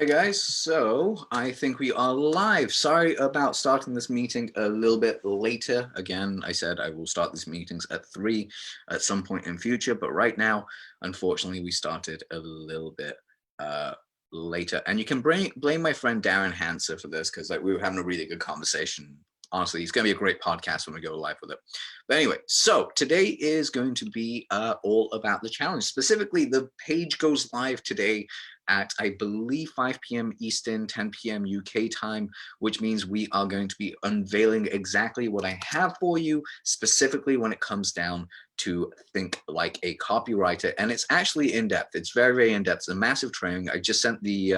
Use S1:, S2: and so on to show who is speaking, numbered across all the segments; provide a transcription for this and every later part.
S1: Hey guys, so I think we are live. Sorry about starting this meeting a little bit later. Again, I said I will start these meetings at 3 at some point in future, but right now, unfortunately, we started a little bit later. And you can blame my friend Darren Hanser for this because we were having a really good conversation. Honestly, it's going to be a great podcast when we go live with it. But anyway, so today is going to be all about the challenge. Specifically, the page goes live today at, I believe, 5 p.m. Eastern, 10 p.m. UK time, which means we are going to be unveiling exactly what I have for you, specifically when it comes down to think like a copywriter. And it's actually in-depth. It's very, very in-depth. It's a massive training. I just sent the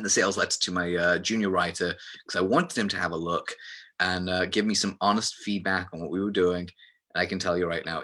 S1: sales letter to my junior writer because I wanted him to have a look and give me some honest feedback on what we were doing. And I can tell you right now,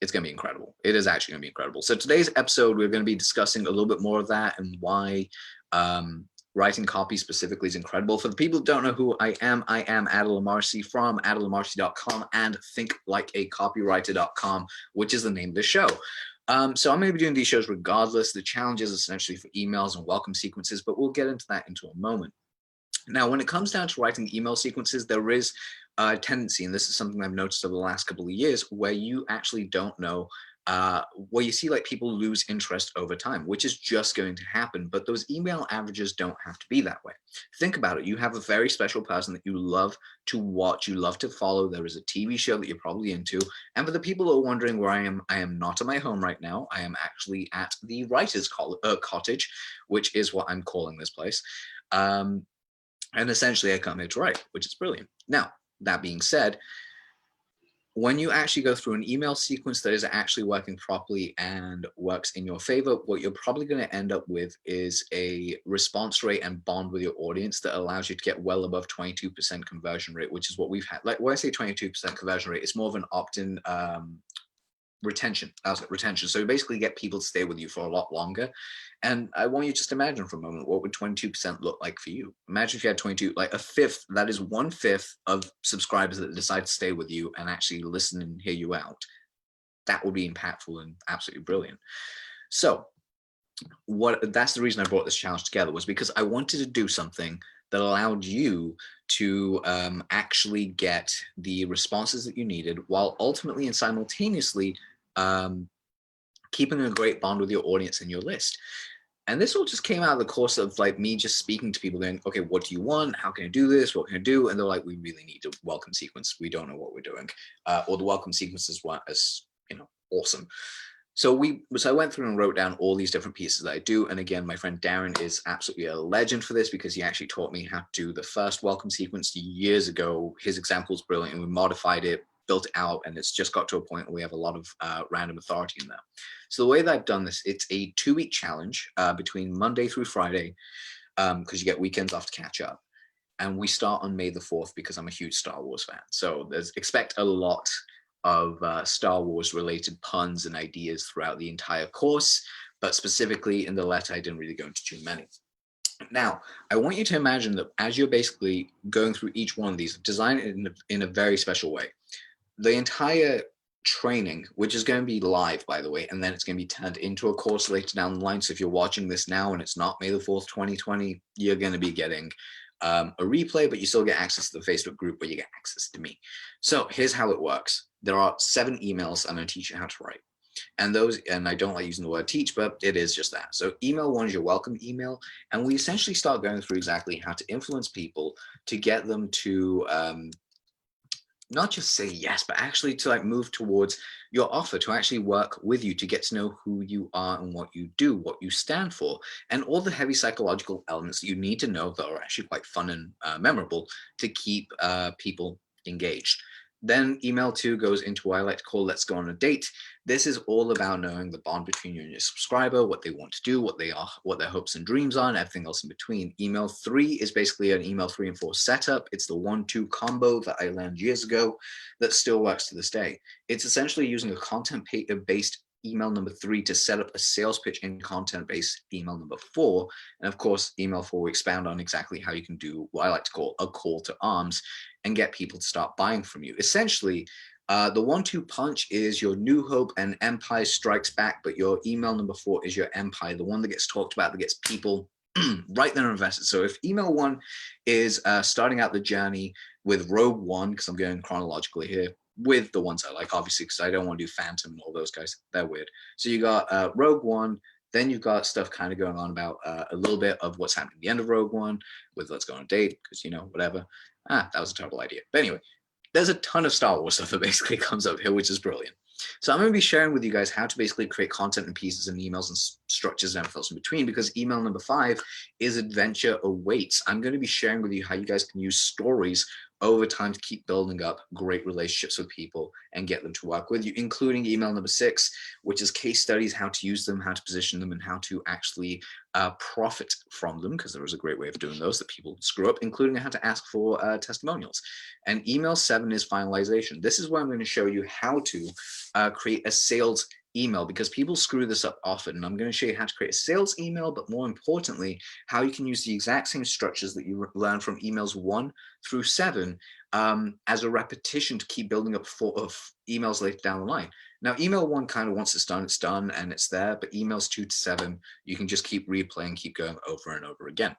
S1: it's going to be incredible. It is actually going to be incredible. So today's episode, we're going to be discussing a little bit more of that and why writing copy specifically is incredible. For the people who don't know who I am Adil Amarsi from adilamarsi.com and thinklikeacopywriter.com, which is the name of the show. So I'm going to be doing these shows regardless. The challenge is essentially for emails and welcome sequences, but we'll get into that into a moment. Now, when it comes down to writing email sequences, there is a tendency, and this is something I've noticed over the last couple of years, where you actually don't know, where you see like people lose interest over time, which is just going to happen. But those email averages don't have to be that way. Think about it. You have a very special person that you love to watch, you love to follow. There is a TV show that you're probably into. And for the people who are wondering where I am not at my home right now. I am actually at the writer's cottage, which is what I'm calling this place. And essentially, I come here to write, which is brilliant. Now, that being said, when you actually go through an email sequence that is actually working properly and works in your favor, what you're probably going to end up with is a response rate and bond with your audience that allows you to get well above 22% conversion rate, which is what we've had. Like when I say 22% conversion rate, it's more of an opt-in retention. So you basically get people to stay with you for a lot longer. And I want you to just imagine for a moment, what would 22% look like for you? Imagine if you had 22, like a fifth, that is 1/5 of subscribers that decide to stay with you and actually listen and hear you out. That would be impactful and absolutely brilliant. So that's the reason I brought this challenge together, was because I wanted to do something that allowed you to actually get the responses that you needed while ultimately and simultaneously keeping a great bond with your audience and your list. And this all just came out of the course of like me just speaking to people going, okay, what do you want? How can I do this? What can I do? And they're like, we really need a welcome sequence. We don't know what we're doing. Or the welcome sequences weren't as, awesome. So I went through and wrote down all these different pieces that I do. And again, my friend Darren is absolutely a legend for this because he actually taught me how to do the first welcome sequence years ago. His example is brilliant and we modified it, built it out, and it's just got to a point where we have a lot of random authority in there. So the way that I've done this, it's a 2-week challenge between Monday through Friday, because you get weekends off to catch up. And we start on May the 4th because I'm a huge Star Wars fan. So expect a lot of Star Wars related puns and ideas throughout the entire course. But specifically in the letter, I didn't really go into too many. Now, I want you to imagine that as you're basically going through each one of these, design it in a very special way. The entire training, which is going to be live, by the way, and then it's going to be turned into a course later down the line. So if you're watching this now and it's not May the 4th, 2020, you're going to be getting a replay, but you still get access to the Facebook group where you get access to me. So here's how it works. There are 7 emails I'm going to teach you how to write. And I don't like using the word teach, but it is just that. So email 1 is your welcome email. And we essentially start going through exactly how to influence people to get them to not just say yes, but actually to like move towards your offer, to actually work with you, to get to know who you are and what you do, what you stand for, and all the heavy psychological elements that you need to know that are actually quite fun and memorable to keep people engaged. Then email 2 goes into what I like to call let's go on a date. This is all about knowing the bond between you and your subscriber, what they want to do, what their hopes and dreams are, and everything else in between. Email 3 is basically an email 3 and 4 setup. It's the 1-2 combo that I learned years ago that still works to this day. It's essentially using a content-based email number 3 to set up a sales pitch in content-based email number 4. And of course, email 4 will expand on exactly how you can do what I like to call a call to arms and get people to start buying from you. Essentially, The 1-2 punch is your New Hope and Empire Strikes Back, but your email number 4 is your Empire, the one that gets talked about, that gets people right there invested. So if email 1 is starting out the journey with Rogue One, because I'm going chronologically here, with the ones I like, obviously, because I don't want to do Phantom and all those guys. They're weird. So you got Rogue One, then you've got stuff kind of going on about a little bit of what's happening at the end of Rogue One with Let's Go on a Date, because, you know, whatever. That was a terrible idea. But anyway, there's a ton of Star Wars stuff that basically comes up here, which is brilliant. So I'm going to be sharing with you guys how to basically create content and pieces and emails and structures and everything else in between, because email number 5 is Adventure Awaits. I'm going to be sharing with you how you guys can use stories over time to keep building up great relationships with people and get them to work with you, including email number 6, which is case studies, how to use them, how to position them, and how to actually profit from them, because there is a great way of doing those that people screw up, including how to ask for testimonials. And email 7 is finalization. This is where I'm going to show you how to create a sales email, because people screw this up often. And I'm going to show you how to create a sales email, but more importantly, how you can use the exact same structures that you learn from emails 1 through 7 as a repetition to keep building up of emails later down the line. Now, email 1 kind of once it's done and it's there, but emails 2 to 7, you can just keep replaying, keep going over and over again.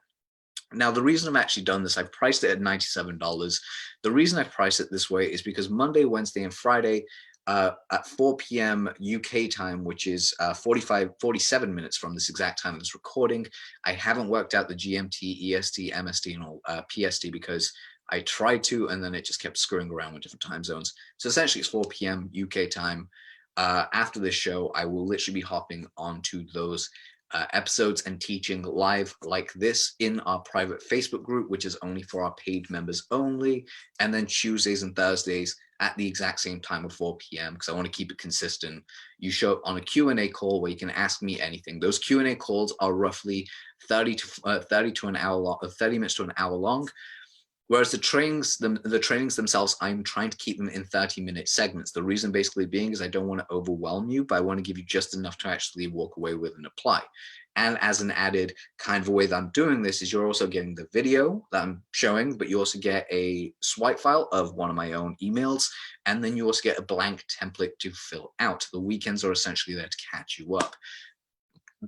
S1: Now, the reason I've actually done this, I've priced it at $97. The reason I've priced it this way is because Monday, Wednesday, and Friday, at 4 p.m. UK time, which is 47 minutes from this exact time of this recording. I haven't worked out the GMT, EST, MST, and all, PST, because I tried to, and then it just kept screwing around with different time zones. So essentially it's 4 p.m. UK time. After this show, I will literally be hopping onto those episodes and teaching live like this in our private Facebook group, which is only for our paid members only. And then Tuesdays and Thursdays at the exact same time of 4 p.m. because I want to keep it consistent. You show up on a Q&A call where you can ask me anything. Those Q&A calls are roughly 30 to an hour long, 30 minutes to an hour long. Whereas the trainings themselves, I'm trying to keep them in 30-minute segments. The reason basically being is I don't want to overwhelm you, but I want to give you just enough to actually walk away with and apply. And as an added kind of a way that I'm doing this is you're also getting the video that I'm showing, but you also get a swipe file of one of my own emails. And then you also get a blank template to fill out. The weekends are essentially there to catch you up.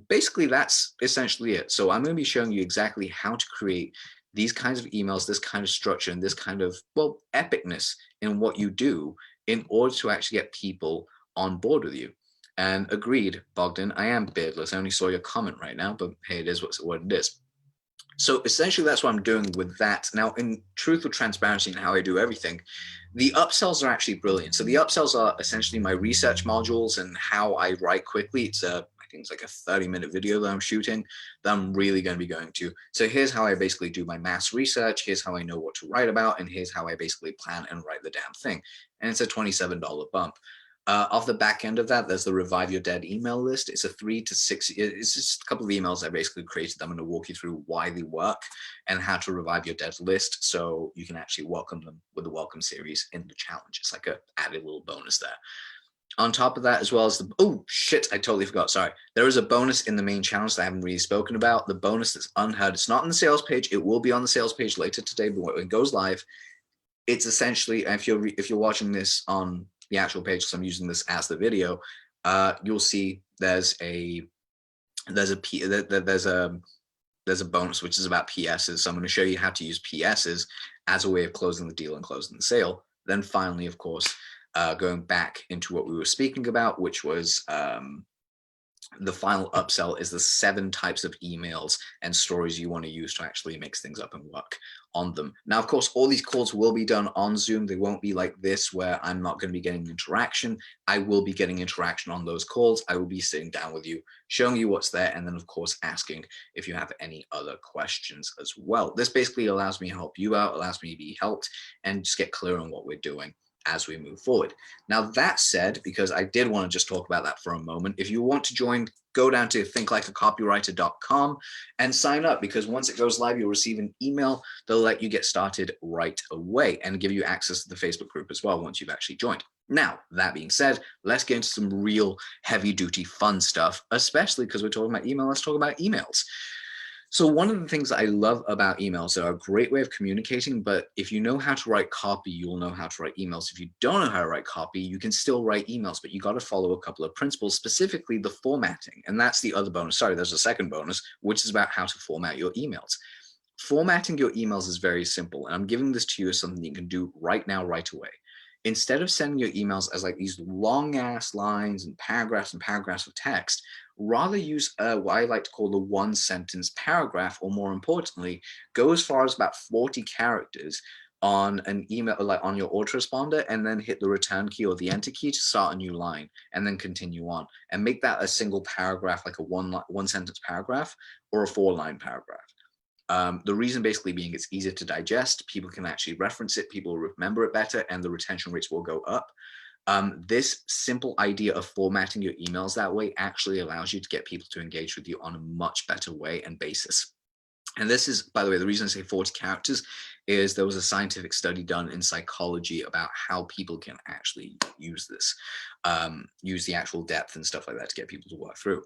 S1: Basically, that's essentially it. So I'm going to be showing you exactly how to create these kinds of emails, this kind of structure, and this kind of, well, epicness in what you do in order to actually get people on board with you. And agreed, Bogdan, I am beardless. I only saw your comment right now, but hey, it is what it is. So essentially, that's what I'm doing with that. Now, in truth or transparency and how I do everything, the upsells are actually brilliant. So the upsells are essentially my research modules and how I write quickly. It's like a 30-minute video that I'm shooting that I'm really going to be going to. So here's how I basically do my mass research. Here's how I know what to write about. And here's how I basically plan and write the damn thing. And it's a $27 bump. Off the back end of that, there's the Revive Your Dead email list. It's a 3 to 6, it's just a couple of emails I basically created. I'm going to walk you through why they work and how to revive your dead list so you can actually welcome them with the welcome series in the challenge. It's like a added little bonus there. On top of that, as well as the, oh shit, I totally forgot, sorry. There is a bonus in the main challenge that I haven't really spoken about. The bonus that's unheard, it's not on the sales page. It will be on the sales page later today, but when it goes live, it's essentially, if you're watching this on the actual page, because I'm using this as the video, you'll see there's a bonus which is about PSs. So I'm going to show you how to use PSs as a way of closing the deal and closing the sale. Then finally, of course, going back into what we were speaking about, which was the final upsell is the 7 types of emails and stories you want to use to actually mix things up and work on them. Now, of course, all these calls will be done on Zoom. They won't be like this where I'm not going to be getting interaction. I will be getting interaction on those calls. I will be sitting down with you, showing you what's there, and then, of course, asking if you have any other questions as well. This basically allows me to help you out, allows me to be helped, and just get clear on what we're doing as we move forward. Now, that said, because I did want to just talk about that for a moment, if you want to join, go down to thinklikeacopywriter.com and sign up, because once it goes live, you'll receive an email that'll let you get started right away and give you access to the Facebook group as well once you've actually joined. Now, that being said, let's get into some real heavy-duty fun stuff, especially because we're talking about email. Let's talk about emails. So one of the things that I love about emails, they're a great way of communicating, but if you know how to write copy, you'll know how to write emails. If you don't know how to write copy, you can still write emails, but you got to follow a couple of principles, specifically the formatting. And that's the other bonus. Sorry, there's a second bonus, which is about how to format your emails. Formatting your emails is very simple, and I'm giving this to you as something you can do right now, right away. Instead of sending your emails as like these long ass lines and paragraphs of text, rather use what I like to call the one sentence paragraph, or more importantly, go as far as about 40 characters on an email, like on your autoresponder, and then hit the return key or the enter key to start a new line, and then continue on, and make that a single paragraph, like a one sentence paragraph or a 4-line paragraph. The reason basically being it's easier to digest, people can actually reference it, people remember it better, and the retention rates will go up. This simple idea of formatting your emails that way actually allows you to get people to engage with you on a much better way and basis. And this is, by the way, the reason I say 40 characters is there was a scientific study done in psychology about how people can actually use this, use the actual depth and stuff like that to get people to work through.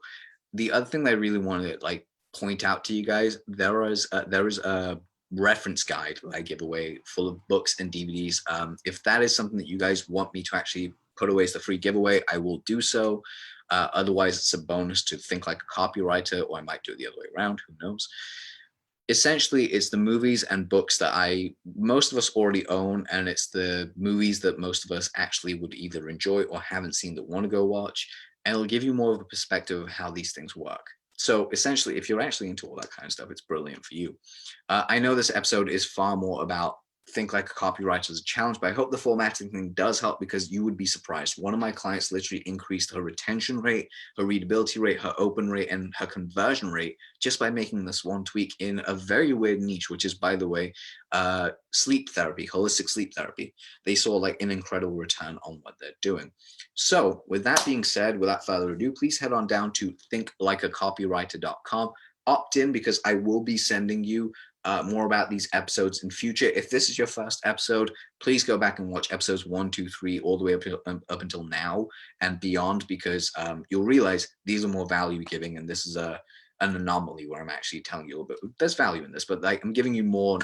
S1: The other thing that I really want to like point out to you guys, there is a reference guide that I give away full of books and DVDs. If that is something that you guys want me to actually put away as the free giveaway, I will do so. Otherwise, it's a bonus to think like a copywriter, or I might do it the other way around, who knows. Essentially, it's the movies and books that most of us already own, and it's the movies that most of us actually would either enjoy or haven't seen that want to go watch, and it'll give you more of a perspective of how these things work. So essentially, if you're actually into all that kind of stuff, it's brilliant for you. I know this episode is far more about think like a copywriter as a challenge, but I hope the formatting thing does help, because you would be surprised. One of my clients literally increased her retention rate, her readability rate, her open rate, and her conversion rate just by making this one tweak in a very weird niche, which is, by the way, sleep therapy, holistic sleep therapy. They saw like an incredible return on what they're doing. So with that being said, without further ado, please head on down to thinklikeacopywriter.com. Opt in, because I will be sending you more about these episodes in future. If this is your first episode, please go back and watch episodes 1, 2, 3, all the way up until now and beyond, because you'll realize these are more value giving, and this is an anomaly where I'm actually telling you a little bit. There's value in this, but like I'm giving you more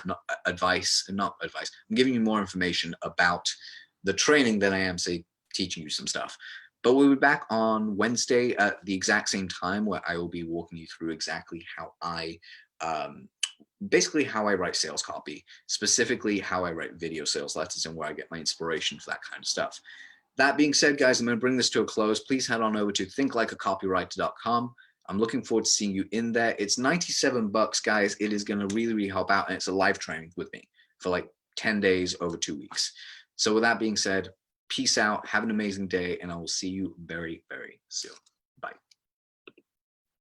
S1: advice. I'm giving you more information about the training than I am, say, teaching you some stuff. But we'll be back on Wednesday at the exact same time, where I will be walking you through exactly how I basically how I write sales copy, specifically how I write video sales letters, and where I get my inspiration for that kind of stuff. That being said, guys, I'm going to bring this to a close. Please head on over to thinklikeacopywriter.com. I'm looking forward to seeing you in there. It's $97, guys. It is going to really, really help out, and it's a live training with me for like 10 days over 2 weeks. So with that being said, peace out, have an amazing day, and I will see you very, very soon.